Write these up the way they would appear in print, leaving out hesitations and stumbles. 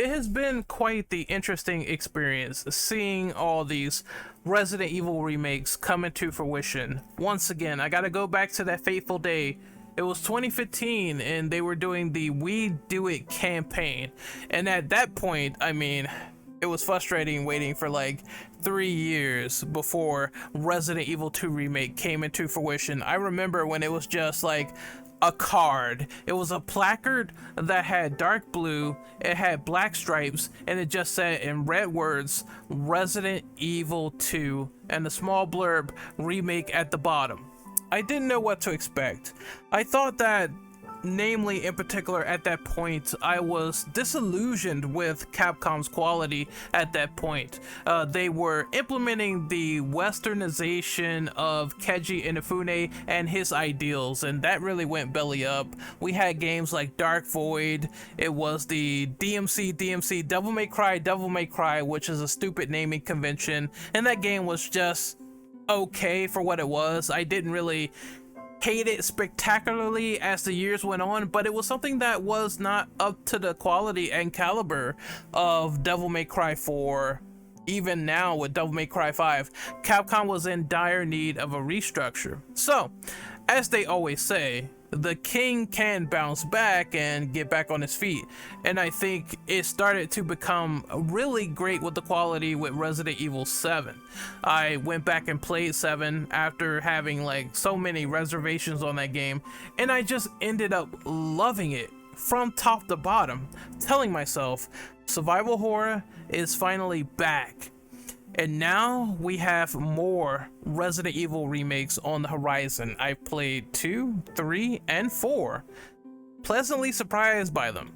it has been quite the interesting experience seeing all these Resident Evil remakes come into fruition. Once again, I gotta go back to that fateful day. It was 2015 and they were doing the We Do It campaign. And at that point, I mean, it was frustrating waiting for like 3 years before Resident Evil 2 Remake came into fruition. I remember when it was just like a card. It was a placard that had dark blue, it had black stripes, and it just said in red words, Resident Evil 2, and a small blurb, Remake at the bottom. I didn't know what to expect. I thought that, namely in particular at that point, I was disillusioned with Capcom's quality at that point. They were implementing the westernization of Keiji Inafune and his ideals, and that really went belly up. We had games like Dark Void, it was the DMC, Devil May Cry, which is a stupid naming convention, and that game was just okay for what it was. I didn't really hate it spectacularly as the years went on, but it was something that was not up to the quality and caliber of Devil May Cry 4. Even now with Devil May Cry 5, Capcom was in dire need of a restructure. So, as they always say, the king can bounce back and get back on his feet, and I think it started to become really great with the quality with Resident Evil 7. I went back and played 7 after having like so many reservations on that game, and I just ended up loving it from top to bottom, telling myself survival horror is finally back. And now we have more Resident Evil remakes on the horizon. I've played 2, 3, and 4. Pleasantly surprised by them.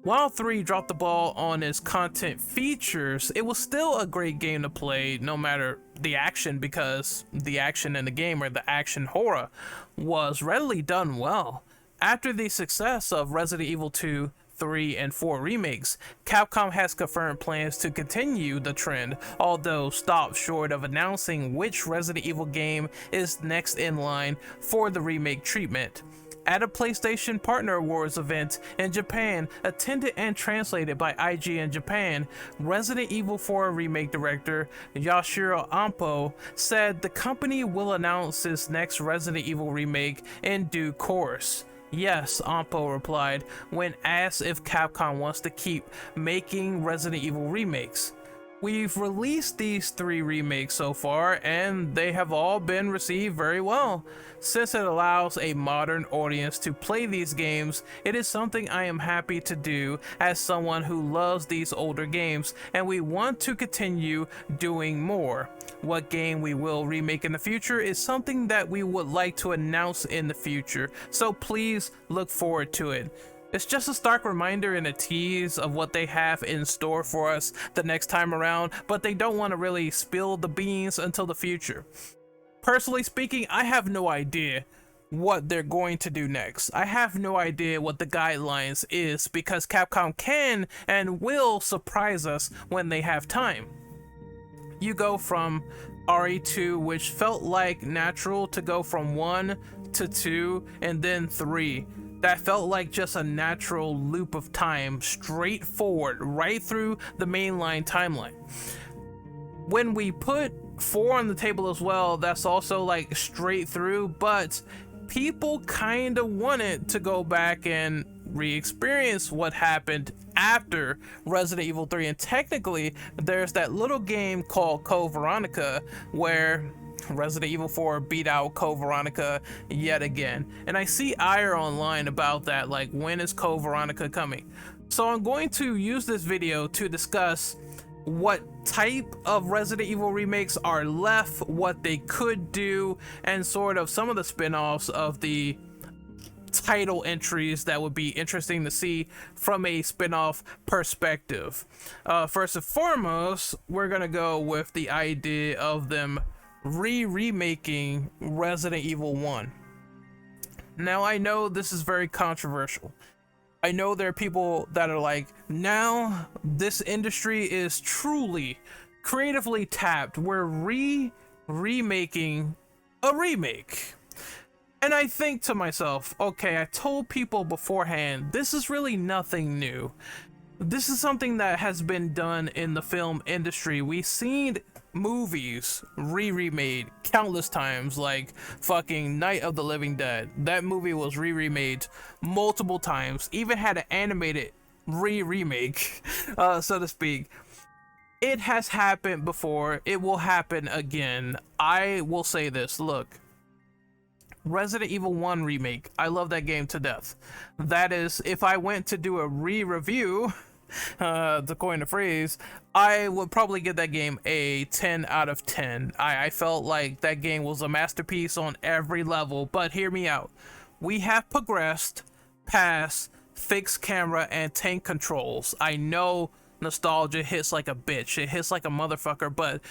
While 3 dropped the ball on its content features, it was still a great game to play no matter the action, because the action in the game, or the action horror, was readily done well. After the success of Resident Evil 2, 3, and 4 remakes, Capcom has confirmed plans to continue the trend, although stopped short of announcing which Resident Evil game is next in line for the remake treatment. At a PlayStation Partner Awards event in Japan, attended and translated by IGN Japan, Resident Evil 4 remake director Yoshiro Ampo said the company will announce its next Resident Evil remake in due course. Yes, Ampo replied when asked if Capcom wants to keep making Resident Evil remakes. We've released these 3 remakes so far, and they have all been received very well. Since it allows a modern audience to play these games, it is something I am happy to do as someone who loves these older games, and we want to continue doing more. What game we will remake in the future is something that we would like to announce in the future, so please look forward to it. It's just a stark reminder and a tease of what they have in store for us the next time around, but they don't want to really spill the beans until the future. Personally speaking, I have no idea what they're going to do next. I have no idea what the guidelines is, because Capcom can and will surprise us when they have time. You go from RE2, which felt like natural, to go from 1 to 2 and then 3. That felt like just a natural loop of time, straight forward, right through the mainline timeline. When we put 4 on the table as well, that's also like straight through, but people kind of wanted to go back and re-experience what happened after Resident Evil 3, and technically there's that little game called Code Veronica where Resident Evil 4 beat out Code Veronica yet again, and I see ire online about that, like when is Code Veronica coming? So I'm going to use this video to discuss what type of Resident Evil remakes are left, what they could do, and sort of some of the spin-offs of the title entries that would be interesting to see from a spin-off perspective. First and foremost, we're gonna go with the idea of them remaking Resident Evil 1. Now, I know this is very controversial. I know there are people that are like, now this industry is truly creatively tapped. We're remaking a remake. And I think to myself, okay, I told people beforehand, this is really nothing new. this is something that has been done in the film industry. We've seen movies remade countless times, like fucking Night of the Living Dead. That movie was remade multiple times, even had an animated remake, so to speak. It has happened before, it will happen again. I will say this, look, Resident Evil 1 remake, I love that game to death. That is, if I went to do a review, to coin a phrase, I would probably give that game a 10 out of 10. I felt like that game was a masterpiece on every level, but hear me out. We have progressed past fixed camera and tank controls. I know nostalgia hits like a bitch, it hits like a motherfucker, but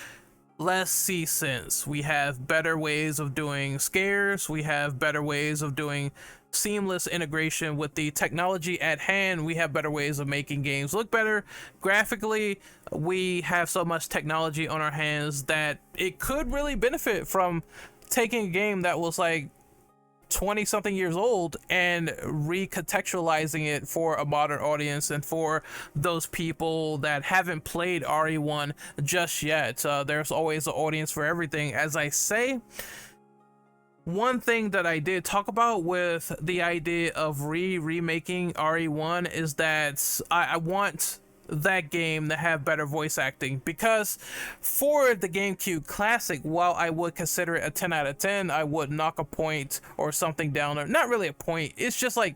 let's see sense. We have better ways of doing scares, we have better ways of doing seamless integration with the technology at hand. We have better ways of making games look better graphically. We have so much technology on our hands that it could really benefit from taking a game that was like 20 something years old and recontextualizing it for a modern audience and for those people that haven't played RE1 just yet. There's always an audience for everything, as I say. One thing that I did talk about with the idea of remaking RE1 is that I want that game to have better voice acting, because for the GameCube Classic, while I would consider it a 10 out of 10, I would knock a point or something down, or not really a point, it's just like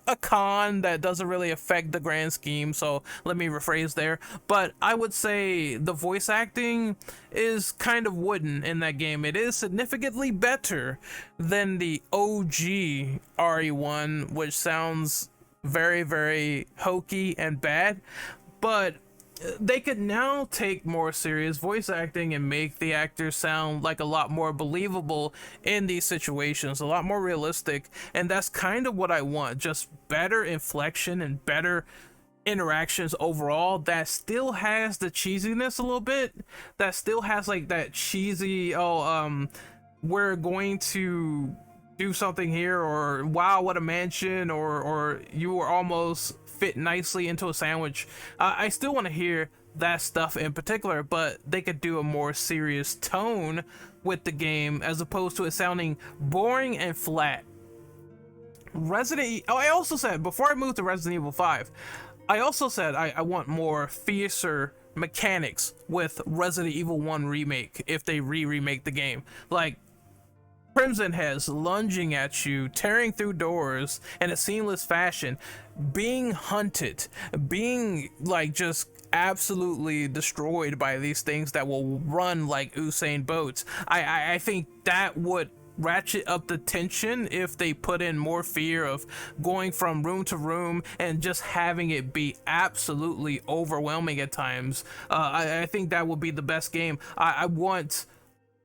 a con that doesn't really affect the grand scheme, so let me rephrase there. But I would say the voice acting is kind of wooden in that game. It is significantly better than the OG RE1, which sounds very, very hokey and bad, but they could now take more serious voice acting and make the actors sound like a lot more believable in these situations, a lot more realistic, and that's kind of what I want. Just better inflection and better interactions overall that still has the cheesiness a little bit, that still has like that cheesy, we're going to do something here, or wow, what a mansion, or you were almost fit nicely into a sandwich. I still want to hear that stuff in particular, but they could do a more serious tone with the game as opposed to it sounding boring and flat. I also said, before I moved to Resident Evil 5, I also said I want more fiercer mechanics with Resident Evil 1 remake if they remake the game. Like Crimson Heads lunging at you, tearing through doors in a seamless fashion, being hunted, being like just absolutely destroyed by these things that will run like Usain Bolts. I think that would ratchet up the tension if they put in more fear of going from room to room and just having it be absolutely overwhelming at times. I think that would be the best game. I want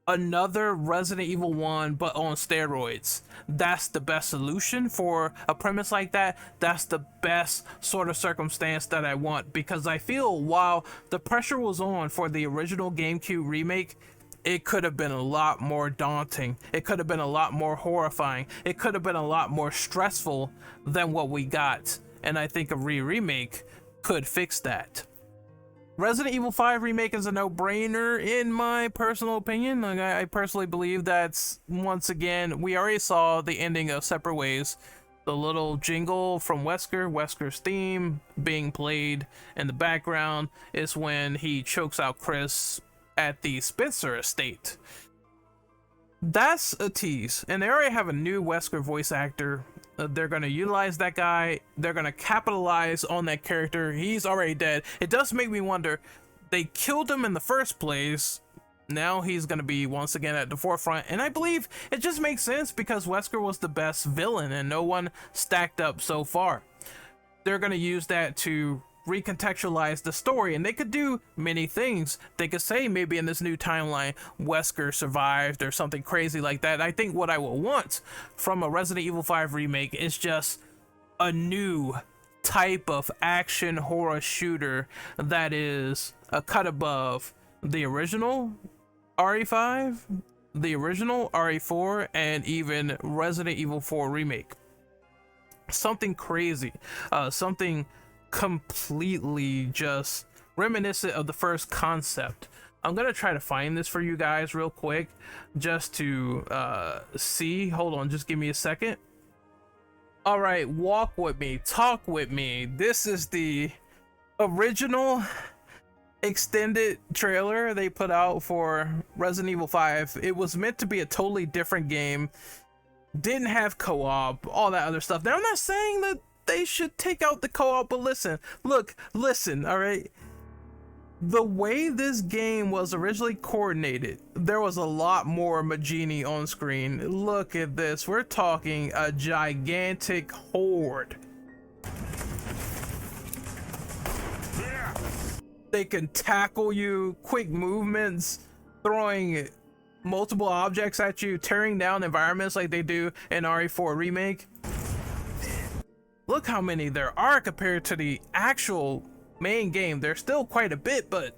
another Resident Evil 1 but on steroids. That's the best solution for a premise like that. That's the best sort of circumstance that I want, because I feel while the pressure was on for the original GameCube remake, it could have been a lot more daunting, it could have been a lot more horrifying, it could have been a lot more stressful than what we got, and I think a remake could fix that. Resident Evil 5 remake is a no-brainer in my personal opinion. Like, I personally believe that, once again, we already saw the ending of Separate Ways. The little jingle from Wesker's theme being played in the background is when he chokes out Chris at the Spencer estate. That's a tease, and they already have a new Wesker voice actor. They're going to utilize that guy. They're going to capitalize on that character. He's already dead. It does make me wonder, they killed him in the first place. Now he's going to be once again at the forefront. And I believe it just makes sense because Wesker was the best villain and no one stacked up so far. They're going to use that to recontextualize the story, and they could do many things. They could say maybe in this new timeline Wesker survived or something crazy like that. I think what I will want from a Resident Evil 5 remake is just a new type of action horror shooter that is a cut above the original RE5, the original RE4, and even Resident Evil 4 remake. Something crazy, something completely just reminiscent of the first concept. I'm gonna try to find this for you guys real quick just to see. Hold on, just give me a second. All right, walk with me, talk with me. This is the original extended trailer they put out for Resident Evil 5. It was meant to be a totally different game, didn't have co-op, all that other stuff. Now I'm not saying that they should take out the co-op, but listen, all right, the way this game was originally coordinated, there was a lot more Majini on screen. Look at this, we're talking a gigantic horde. They can tackle you, quick movements, throwing multiple objects at you, tearing down environments like they do in RE4 Remake. Look how many there are compared to the actual main game. There's still quite a bit, but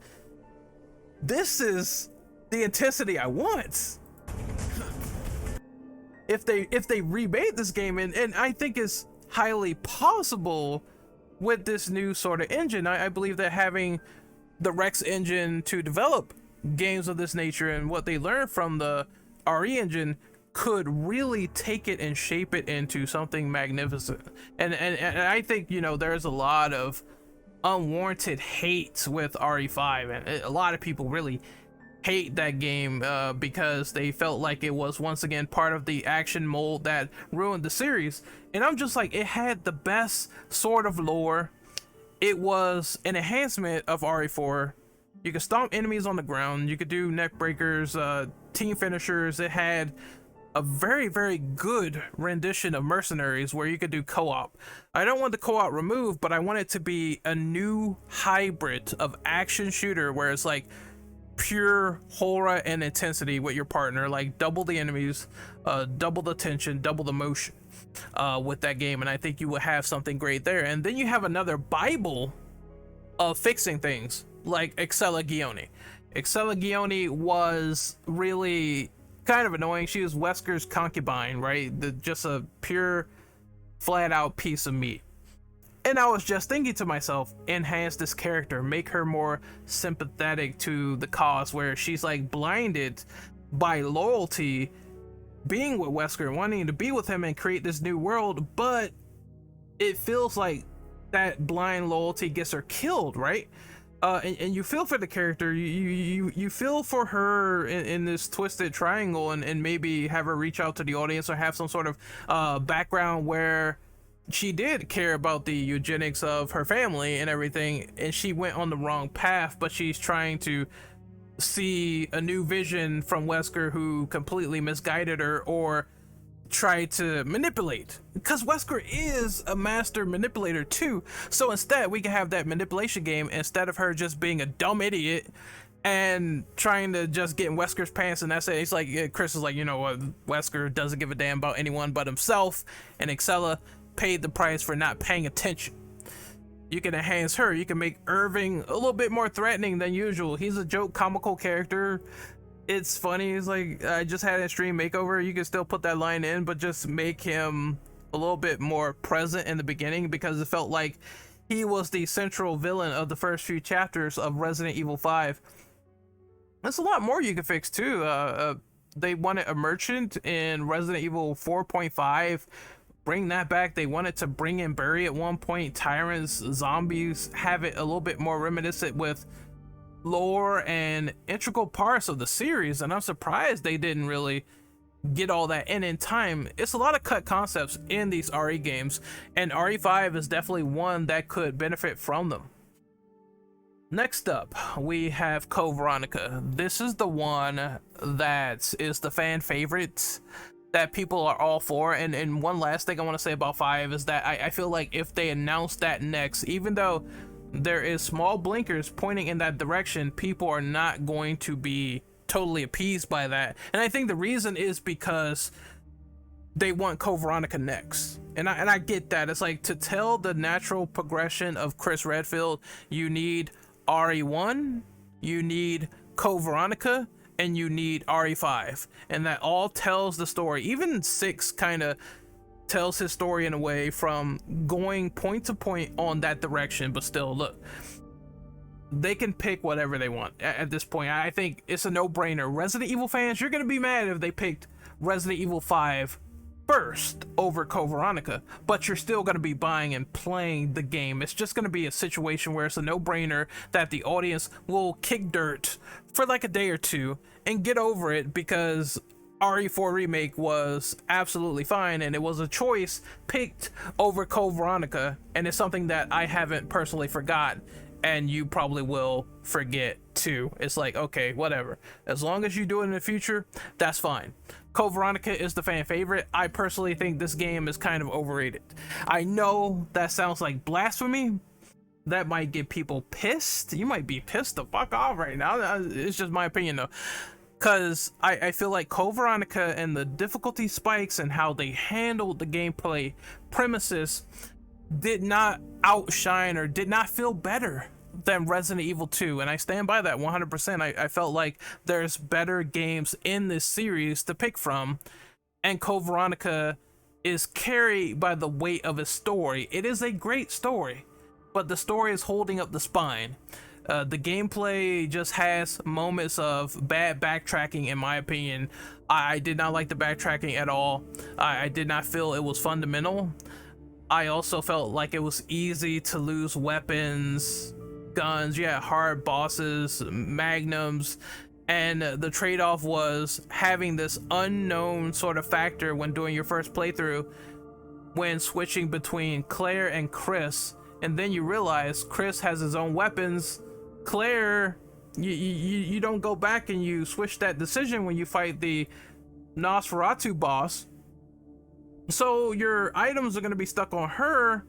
this is the intensity I want. If they remade this game, and I think it's highly possible with this new sort of engine. I believe that having the Rex engine to develop games of this nature and what they learned from the RE engine could really take it and shape it into something magnificent. And I think, you know, there's a lot of unwarranted hate with RE5, and a lot of people really hate that game because they felt like it was once again part of the action mold that ruined the series. And I'm just like, it had the best sort of lore. It was an enhancement of RE4. You could stomp enemies on the ground, you could do neck breakers, team finishers. It had a very, very good rendition of Mercenaries where you could do co-op. I don't want the co-op removed, but I want it to be a new hybrid of action shooter where it's like pure horror and intensity with your partner, like double the enemies, double the tension, double the motion with that game. And I think you will have something great there. And then you have another Bible of fixing things like Excella Gioni. Excella Gioni was really kind of annoying. She was Wesker's concubine, right? Just a pure flat out piece of meat. And I was just thinking to myself, enhance this character, make her more sympathetic to the cause, where she's like blinded by loyalty, being with Wesker, wanting to be with him and create this new world, but it feels like that blind loyalty gets her killed, right? And you feel for the character, you feel for her in this twisted triangle, and maybe have her reach out to the audience or have some sort of background where she did care about the eugenics of her family and everything, and she went on the wrong path, but she's trying to see a new vision from Wesker, who completely misguided her or tried to manipulate, because Wesker is a master manipulator too. So instead we can have that manipulation game, instead of her just being a dumb idiot and trying to just get in Wesker's pants, and that's it. It's like, Chris is like, you know what, Wesker doesn't give a damn about anyone but himself, and Excella paid the price for not paying attention. You can enhance her, you can make Irving a little bit more threatening than usual. He's a joke comical character. It's funny. It's like, I just had an extreme makeover. You can still put that line in, but just make him a little bit more present in the beginning, because it felt like he was the central villain of the first few chapters of Resident Evil 5. There's a lot more you can fix too. They wanted a merchant in Resident Evil 4.5. Bring that back. They wanted to bring in Barry at one point. Tyrants, zombies, have it a little bit more reminiscent with lore and integral parts of the series, and I'm surprised they didn't really get all that in time. It's a lot of cut concepts in these RE games, and RE5 is definitely one that could benefit from them. Next up, we have Code Veronica. This is the one that is the fan favorite that people are all for. And one last thing I want to say about 5 is that I feel like if they announce that next, even though there is small blinkers pointing in that direction, people are not going to be totally appeased by that. And I think the reason is because they want Code Veronica next. And I get that. It's like, to tell the natural progression of Chris Redfield, you need RE1, you need Code Veronica, and you need RE5. And that all tells the story. Even 6 kind of tells his story in a way from going point to point on that direction, but still, look, they can pick whatever they want at this point. I think it's a no-brainer. Resident Evil fans, you're gonna be mad if they picked Resident Evil 5 first over Code Veronica, but you're still going to be buying and playing the game. It's just going to be a situation where it's a no-brainer that the audience will kick dirt for like a day or two and get over it, because RE4 Remake was absolutely fine and it was a choice picked over Code Veronica, and it's something that I haven't personally forgot, and you probably will forget too. It's like, okay, whatever, as long as you do it in the future, that's fine. Code Veronica is the fan favorite. I personally think this game is kind of overrated. I know that sounds like blasphemy. That might get people pissed. You might be pissed the fuck off right now. It's just my opinion though. Because I feel like Code Veronica and the difficulty spikes and how they handled the gameplay premises did not outshine or did not feel better than Resident Evil 2, and I stand by that 100%. I felt like there's better games in this series to pick from, and Code Veronica is carried by the weight of its story. It is a great story, but the story is holding up the spine. The gameplay just has moments of bad backtracking, in my opinion. I did not like the backtracking at all. I did not feel it was fundamental. I also felt like it was easy to lose weapons, guns, hard bosses, magnums, and the trade-off was having this unknown sort of factor when doing your first playthrough, when switching between Claire and Chris, and then you realize Chris has his own weapons. Claire, you don't go back and you switch that decision when you fight the Nosferatu boss, so your items are going to be stuck on her,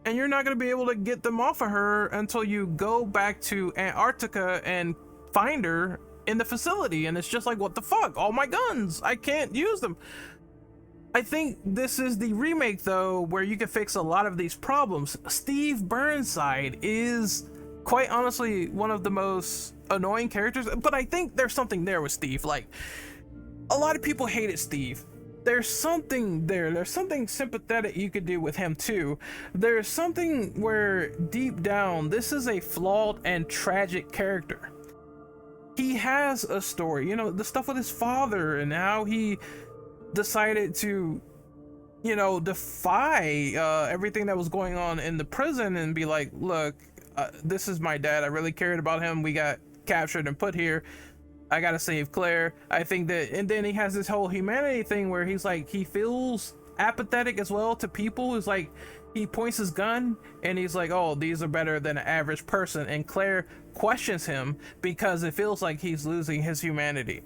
and you're not going to be able to get them off of her until you go back to Antarctica and find her in the facility. And it's just like, what the fuck? All my guns, I can't use them. I think this is the remake though, where you can fix a lot of these problems. Steve Burnside is quite honestly one of the most annoying characters, but I think there's something there with Steve. Like, a lot of people hated Steve. There's something there. There's something sympathetic you could do with him too. There's something where deep down, this is a flawed and tragic character. He has a story, you know, the stuff with his father and how he decided to, you know, defy everything that was going on in the prison and be like, look, this is my dad. I really cared about him. We got captured and put here. I gotta save Claire. I think that, and then he has this whole humanity thing where he's like, he feels apathetic as well to people. It's like, he points his gun and he's like, oh, these are better than an average person. And Claire questions him because it feels like he's losing his humanity.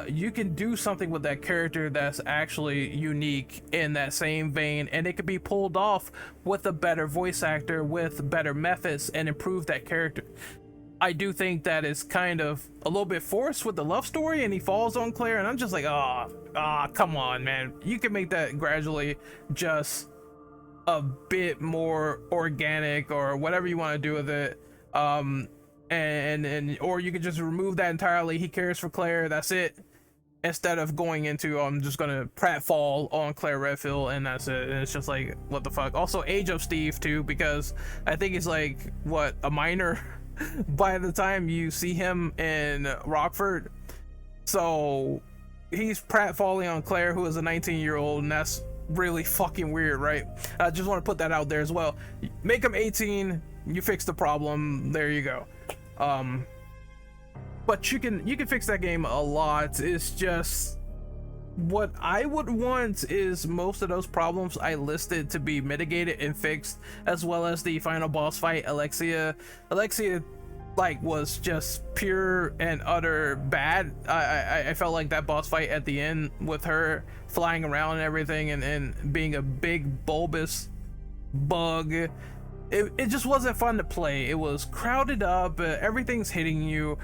You can do something with that character that's actually unique in that same vein, and it could be pulled off with a better voice actor, with better methods, and improve that character. I do think that is kind of a little bit forced with the love story, and he falls on Claire, and I'm just like, come on, man. You can make that gradually just a bit more organic or whatever you want to do with it. Or you could just remove that entirely. He cares for Claire, that's it, instead of going into I'm just gonna pratfall on Claire Redfield and that's it. And it's just like, what the fuck. Also, age of Steve too, because I think he's like, what, a minor by the time you see him in Rockford. So he's pratfalling on Claire, who is a 19-year-old, and that's really fucking weird, right? I just want to put that out there as well. Make him 18, you fix the problem, there you go. But you can fix that game a lot. It's just, what I would want is most of those problems I listed to be mitigated and fixed, as well as the final boss fight, Alexia like was just pure and utter bad. I felt like that boss fight at the end with her flying around and everything and being a big bulbous bug, it just wasn't fun to play. It was crowded up, everything's hitting you,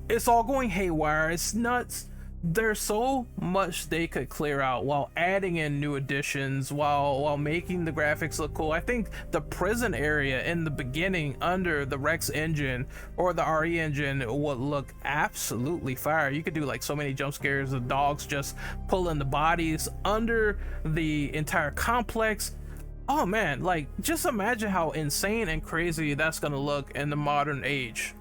it's all going haywire, it's nuts. There's so much they could clear out while adding in new additions, while making the graphics look cool. I think the prison area in the beginning under the Rex engine or the RE engine would look absolutely fire. You could do like so many jump scares, the dogs just pulling the bodies under the entire complex. Oh man, like just imagine how insane and crazy that's gonna look in the modern age.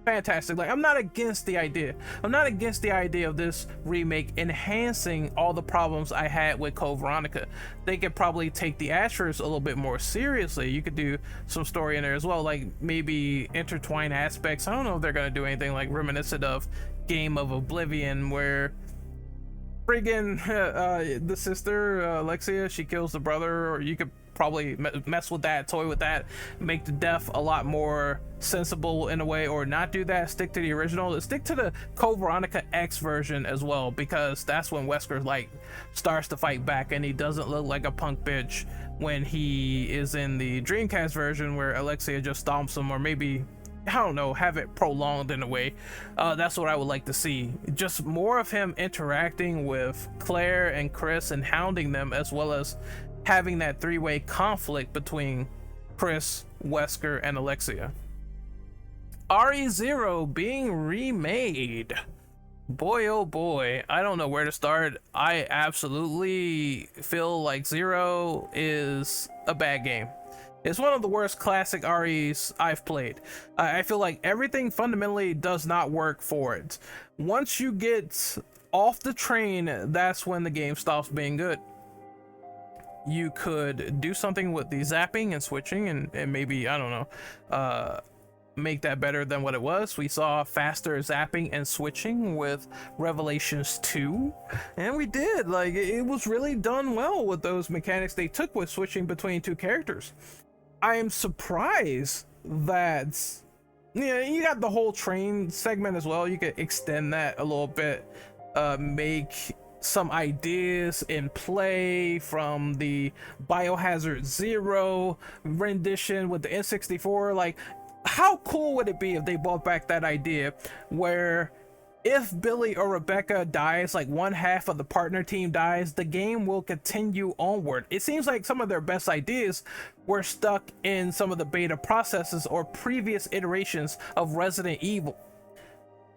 Fantastic. Like, I'm not against the idea. I'm not against the idea of this remake enhancing all the problems I had with Code Veronica. They could probably take the Ashers a little bit more seriously. You could do some story in there as well, like maybe intertwine aspects. I don't know if they're gonna do anything like reminiscent of Game of Oblivion, where friggin' the sister Alexia, she kills the brother, or you could probably mess with that, toy with that, make the death a lot more sensible in a way, or not do that, stick to the original, stick to the Code Veronica X version as well, because that's when Wesker like starts to fight back and he doesn't look like a punk bitch when he is in the Dreamcast version where Alexia just stomps him, or maybe, I don't know, have it prolonged in a way. That's what I would like to see. Just more of him interacting with Claire and Chris and hounding them, as well as having that three-way conflict between Chris, Wesker, and Alexia. RE0 being remade. Boy, oh boy, I don't know where to start. I absolutely feel like Zero is a bad game. It's one of the worst classic REs I've played. I feel like everything fundamentally does not work for it. Once you get off the train, that's when the game stops being good. You could do something with the zapping and switching and maybe, I don't know, make that better than what it was. We saw faster zapping and switching with Revelations 2, and we did. Like, it was really done well with those mechanics they took with switching between two characters. I am surprised that, yeah, you got the whole train segment as well. You could extend that a little bit, make some ideas in play from the Biohazard Zero rendition with the N64. Like, how cool would it be if they brought back that idea where if Billy or Rebecca dies, like one half of the partner team dies, the game will continue onward. It seems like some of their best ideas were stuck in some of the beta processes or previous iterations of Resident Evil.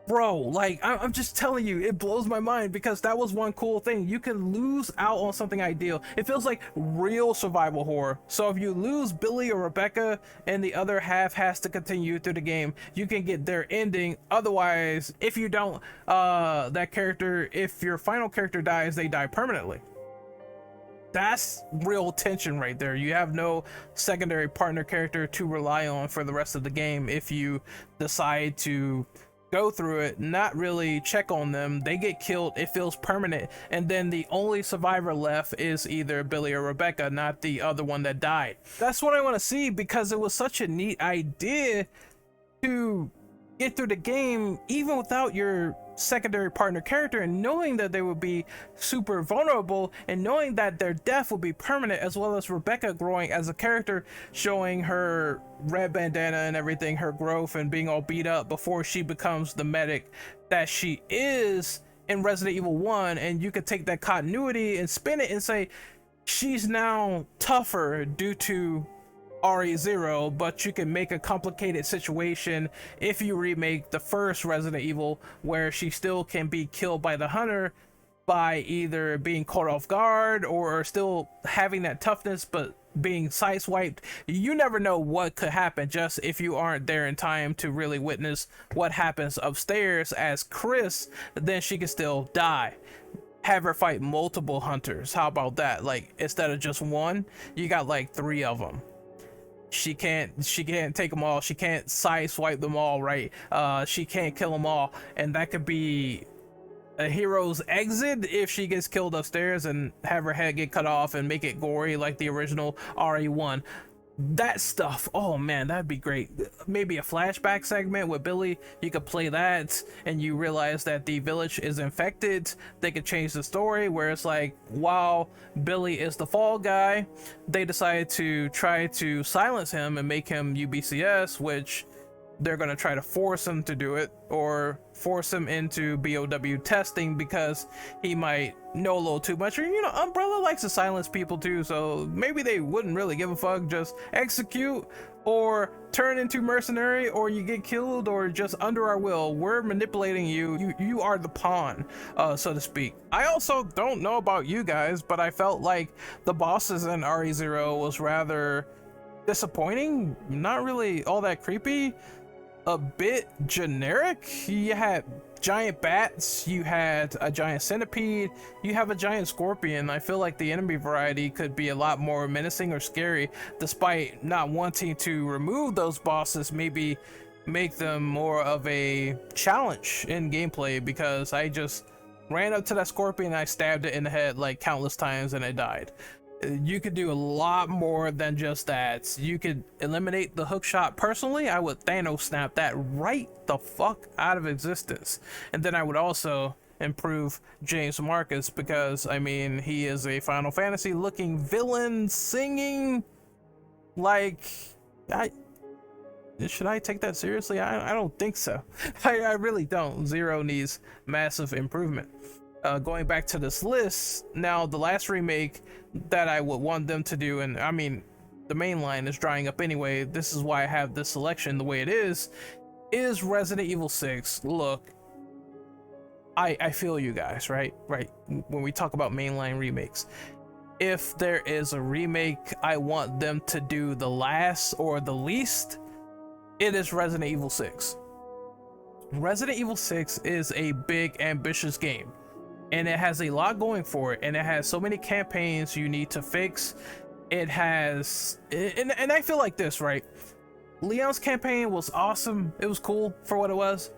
Bro, like, I'm just telling you, it blows my mind, because that was one cool thing. You can lose out on something ideal. It feels like real survival horror. So if you lose Billy or Rebecca and the other half has to continue through the game, you can get their ending. Otherwise, if you don't, that character, if your final character dies, they die permanently. That's real tension right there. You have no secondary partner character to rely on for the rest of the game if you decide to go through it, not really check on them, they get killed, it feels permanent, and then the only survivor left is either Billy or Rebecca, not the other one that died. That's what I want to see, because it was such a neat idea to get through the game even without your secondary partner character, and knowing that they would be super vulnerable, and knowing that their death would be permanent, as well as Rebecca growing as a character, showing her red bandana and everything, her growth and being all beat up before she becomes the medic that she is in Resident Evil 1. And you could take that continuity and spin it and say she's now tougher due to RE0, but you can make a complicated situation if you remake the first Resident Evil, where she still can be killed by the hunter by either being caught off guard or still having that toughness but being sideswiped. You never know what could happen just if you aren't there in time to really witness what happens upstairs as Chris. Then she can still die. Have her fight multiple hunters. How about that? Like, instead of just one, you got like 3 of them. She can't take them all. She can't sideswipe them all, right? She can't kill them all, and that could be a hero's exit if she gets killed upstairs, and have her head get cut off and make it gory like the original RE1. That stuff, oh man, that'd be great. Maybe a flashback segment with Billy, you could play that and you realize that the village is infected. They could change the story where it's like, while Billy is the fall guy, they decided to try to silence him and make him UBCS, which they're going to try to force him to do it or force him into BOW testing because he might know a little too much. Or, you know, Umbrella likes to silence people too, so maybe they wouldn't really give a fuck. Just execute or turn into mercenary, or you get killed, or just under our will. We're manipulating you. You are the pawn, so to speak. I also don't know about you guys, but I felt like the bosses in RE0 was rather disappointing, not really all that creepy, a bit generic. You had giant bats, you had a giant centipede, you have a giant scorpion. I feel like the enemy variety could be a lot more menacing or scary, despite not wanting to remove those bosses, maybe make them more of a challenge in gameplay, because I just ran up to that scorpion and I stabbed it in the head like countless times and it died. You could do a lot more than just that. You could eliminate the hook shot. Personally, I would Thanos snap that right the fuck out of existence. And then I would also improve James Marcus, because I mean, he is a Final Fantasy looking villain singing like, should I take that seriously? I don't think so. I really don't. Zero needs massive improvement. Going back to this list, now the last remake that I would want them to do, and I mean, the main line is drying up anyway, this is why I have this selection the way it is Resident Evil 6. Look, I feel you guys, right? When we talk about mainline remakes, if there is a remake I want them to do the last or the least, it is Resident Evil 6. Resident Evil 6 is a big, ambitious game, and it has a lot going for it, and it has so many campaigns you need to fix. It has, and I feel like this, right? Leon's campaign was awesome. It was cool for what it was.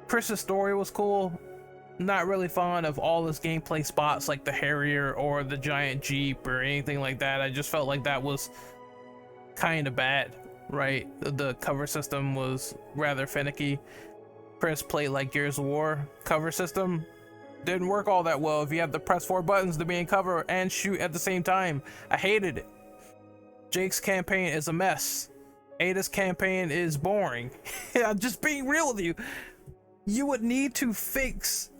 Chris's story was cool. Not really fond of all his gameplay spots like the Harrier or the giant Jeep or anything like that. I just felt like that was kind of bad, right? The cover system was rather finicky. Chris played like Gears of War cover system. Didn't work all that well if you have to press 4 buttons to be in cover and shoot at the same time. I hated it. Jake's campaign is a mess. Ada's campaign is boring. I'm just being real with you. You would need to fix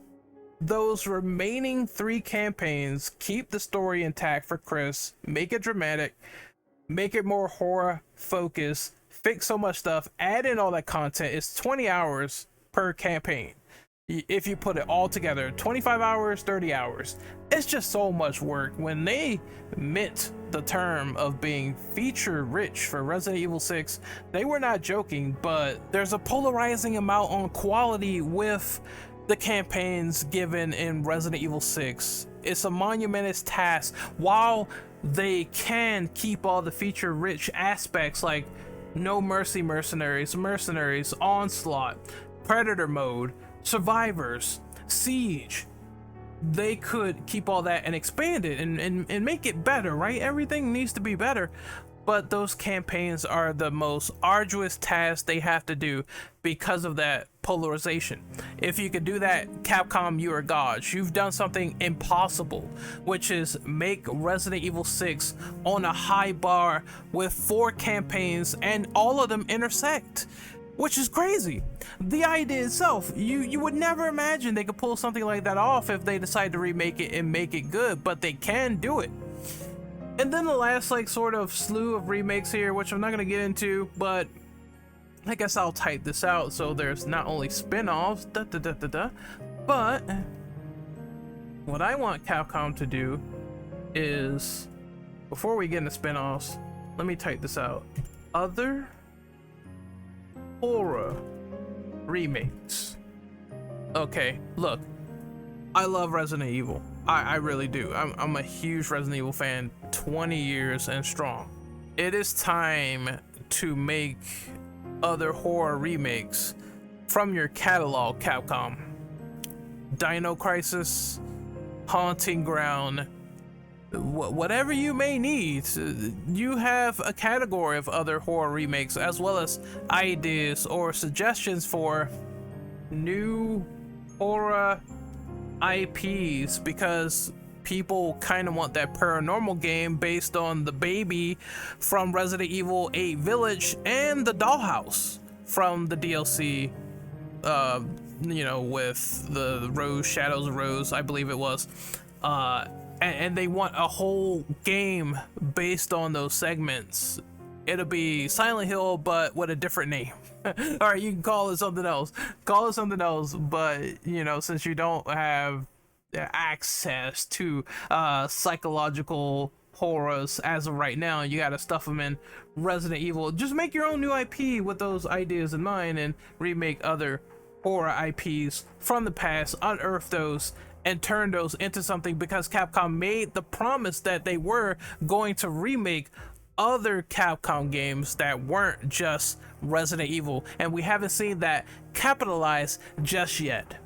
those remaining 3 campaigns, keep the story intact for Chris, make it dramatic, make it more horror focused, fix so much stuff, add in all that content. It's 20 hours per campaign. If you put it all together, 25 hours, 30 hours. It's just so much work. When they meant the term of being feature rich for Resident Evil 6, they were not joking, but there's a polarizing amount on quality with the campaigns given in Resident Evil 6. It's a monumentous task. While they can keep all the feature rich aspects like No Mercy mercenaries, Onslaught, Predator mode, Survivors, Siege, they could keep all that and expand it and make it better, right? Everything needs to be better, but those campaigns are the most arduous task they have to do because of that polarization. If you could do that, Capcom, you are gods. You've done something impossible, which is make Resident Evil 6 on a high bar with 4 campaigns and all of them intersect, which is crazy. The idea itself, you would never imagine they could pull something like that off if they decide to remake it and make it good, but they can do it. And then the last like sort of slew of remakes here, which I'm not gonna get into, but I guess I'll type this out so there's not only spin-offs, but what I want Capcom to do is, before we get into spin-offs, let me type this out. Other horror remakes. Okay, look, I love Resident Evil. I really do. I'm a huge Resident Evil fan, 20 years and strong. It is time to make other horror remakes from your catalog, Capcom. Dino Crisis, Haunting Ground, whatever you may need. You have a category of other horror remakes, as well as ideas or suggestions for new horror IPs, because people kind of want that paranormal game based on the baby from Resident Evil 8 Village and the Dollhouse from the DLC, with the Rose, Shadows of Rose, I believe it was. And they want a whole game based on those segments. It'll be Silent Hill, but with a different name. All right, you can call it something else. Call it something else, but since you don't have access to psychological horrors as of right now, you gotta stuff them in Resident Evil. Just make your own new IP with those ideas in mind and remake other horror IPs from the past, unearth those and turn those into something, because Capcom made the promise that they were going to remake other Capcom games that weren't just Resident Evil, and we haven't seen that capitalize just yet.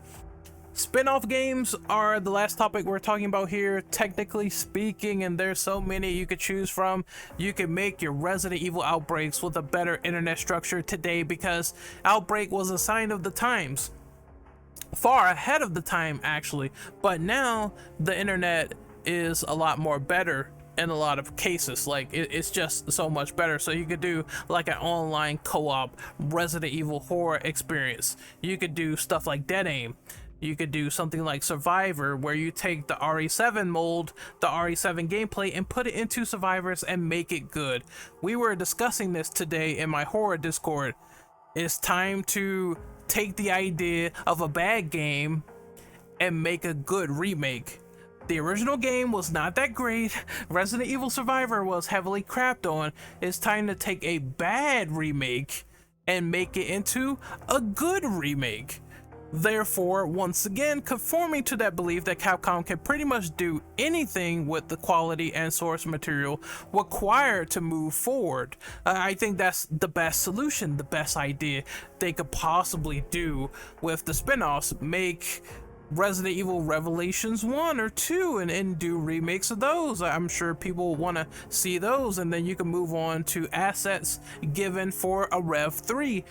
Spin-off games are the last topic we're talking about here, technically speaking, and there's so many you could choose from. You can make your Resident Evil Outbreaks with a better internet structure today, because Outbreak was a sign of the times, far ahead of the time actually, but now the internet is a lot more better in a lot of cases. Like it's just so much better, so you could do like an online co-op Resident Evil horror experience. You could do stuff like Dead Aim. You could do something like Survivor, where you take the RE7 mold, the RE7 gameplay, and put it into Survivors and make it good. We were discussing this today in my horror Discord. It's time to take the idea of a bad game and make a good remake. The original game was not that great. Resident Evil Survivor was heavily crapped on. It's time to take a bad remake and make it into a good remake. Therefore, once again, conforming to that belief that Capcom can pretty much do anything with the quality and source material required to move forward. I think that's the best solution, the best idea they could possibly do with the spin-offs. Make Resident Evil Revelations 1 or 2 and do remakes of those. I'm sure people want to see those, and then you can move on to assets given for a Rev 3.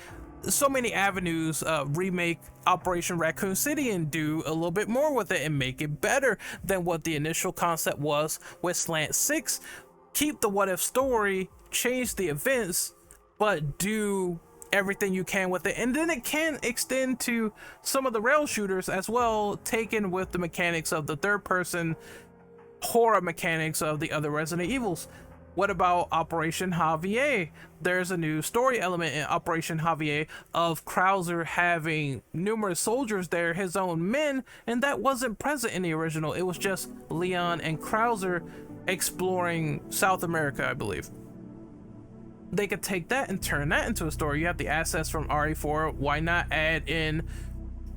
So many avenues. Remake Operation Raccoon City and do a little bit more with it and make it better than what the initial concept was with Slant 6. Keep the what if story, change the events, but do everything you can with it, and then it can extend to some of the rail shooters as well, taken with the mechanics of the third person horror mechanics of the other Resident Evils. What about Operation Javier? There's a new story element in Operation Javier of Krauser having numerous soldiers there, his own men, and that wasn't present in the original. It was just Leon and Krauser exploring South America, I believe. They could take that and turn that into a story. You have the assets from RE4. Why not add in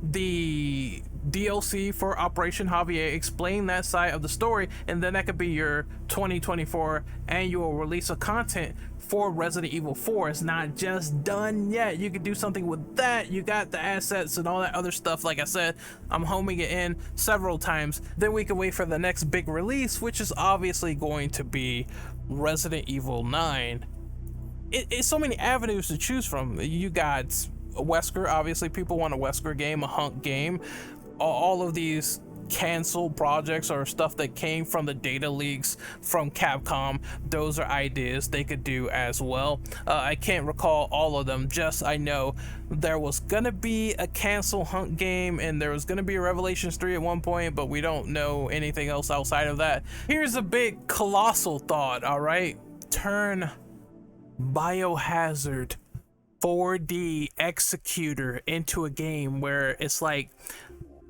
the DLC for Operation Javier, explain that side of the story, and then that could be your 2024 annual release of content for Resident Evil 4. It's not just done yet. You could do something with that. You got the assets and all that other stuff. Like I said, I'm homing it in several times. Then we can wait for the next big release, which is obviously going to be Resident Evil 9. It's so many avenues to choose from. You got a Wesker, obviously people want a Wesker game, a Hunk game. All of these canceled projects or stuff that came from the data leaks from Capcom, those are ideas they could do as well. I can't recall all of them, just I know there was gonna be a cancel Hunk game and there was gonna be a Revelations 3 at one point, but we don't know anything else outside of that. Here's a big colossal thought, all right? Turn Biohazard 4D Executor into a game where it's like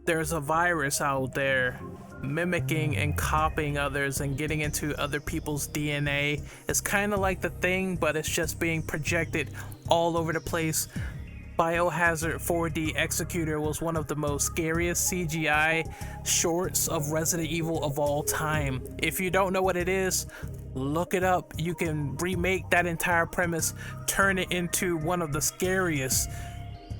there's a virus out there mimicking and copying others and getting into other people's DNA. It's kind of like The Thing, but it's just being projected all over the place. Biohazard 4D Executor was one of the most scariest CGI shorts of Resident Evil of all time. If you don't know what it is, look it up. You can remake that entire premise, turn it into one of the scariest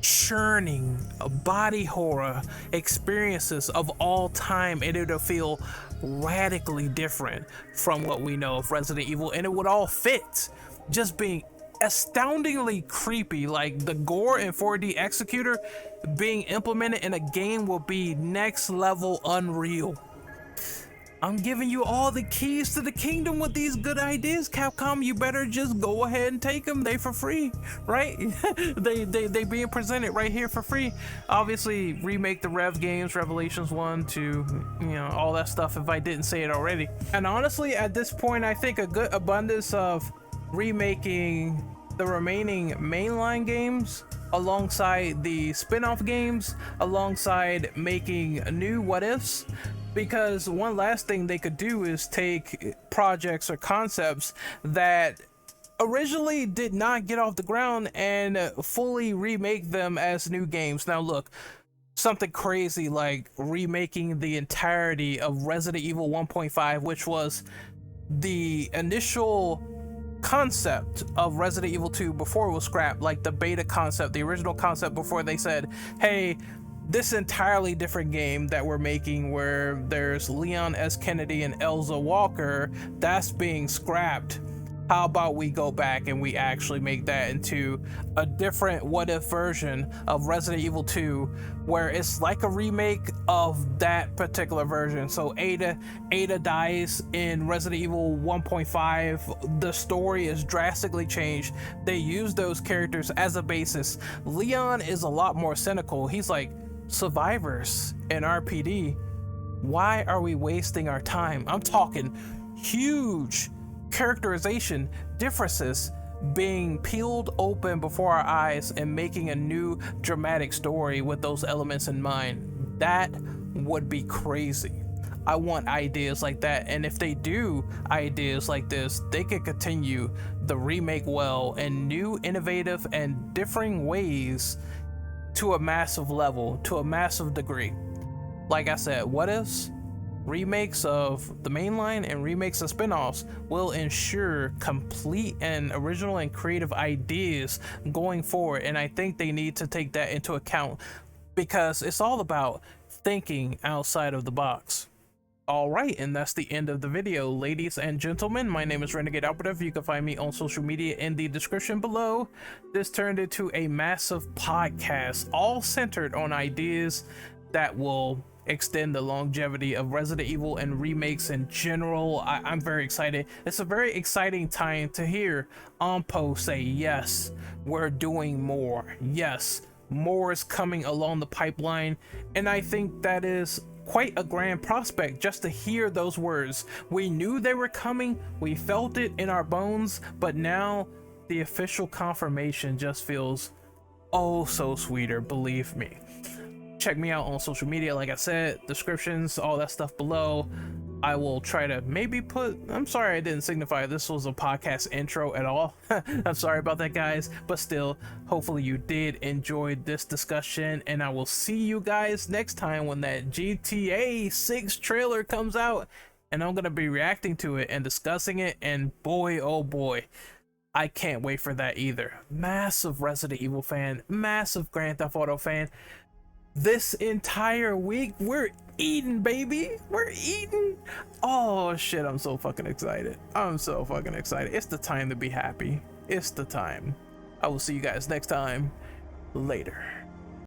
churning body horror experiences of all time, and it'll feel radically different from what we know of Resident Evil, and it would all fit, just being astoundingly creepy. Like the gore in 4D Executor being implemented in a game will be next level unreal. I'm giving you all the keys to the kingdom with these good ideas, Capcom. You better just go ahead and take them. They for free, right? they being presented right here for free. Obviously, remake the Rev games, Revelations 1, 2, you know, all that stuff if I didn't say it already. And honestly, at this point, I think a good abundance of remaking the remaining mainline games alongside the spin-off games, alongside making new what ifs, because one last thing they could do is take projects or concepts that originally did not get off the ground and fully remake them as new games. Now look, something crazy like remaking the entirety of Resident Evil 1.5, which was the initial concept of Resident Evil 2 before it was scrapped, like the beta concept, the original concept before they said, hey, this entirely different game that we're making where there's Leon S. Kennedy and Elza Walker, that's being scrapped. How about we go back and we actually make that into a different what if version of Resident Evil 2 where it's like a remake of that particular version. So Ada dies in Resident Evil 1.5. The story is drastically changed. They use those characters as a basis. Leon is a lot more cynical. He's like, survivors in RPD, why are we wasting our time? I'm talking huge characterization differences being peeled open before our eyes and making a new dramatic story with those elements in mind. That would be crazy. I want ideas like that, and if they do ideas like this, they could continue the remake well in new, innovative, and differing ways to a massive level, to a massive degree. Like I said, what ifs, remakes of the mainline and remakes of spin-offs will ensure complete and original and creative ideas going forward, and I think they need to take that into account because it's all about thinking outside of the box. All right, and that's the end of the video, ladies and gentlemen. My name is Renegade Operative. You can find me on social media in the description below. This turned into a massive podcast, all centered on ideas that will extend the longevity of Resident Evil and remakes in general. I'm very excited. It's a very exciting time to hear Ompo say, yes, we're doing more. Yes, more is coming along the pipeline, and I think that is quite a grand prospect just to hear those words. We knew they were coming, we felt it in our bones, but now the official confirmation just feels oh so sweeter, believe me. Check me out on social media, like I said, descriptions, all that stuff below. I will try to maybe put, I'm sorry I didn't signify this was a podcast intro at all. I'm sorry about that, guys, but still, hopefully you did enjoy this discussion, and I will see you guys next time when that GTA 6 trailer comes out, and I'm gonna be reacting to it and discussing it, and boy oh boy, I can't wait for that either. Massive Resident Evil fan, massive Grand Theft Auto fan. This entire week we're eating, baby, we're eating. Oh shit, I'm so fucking excited. I'm so fucking excited. It's the time to be happy. It's the time. I will see you guys next time. Later.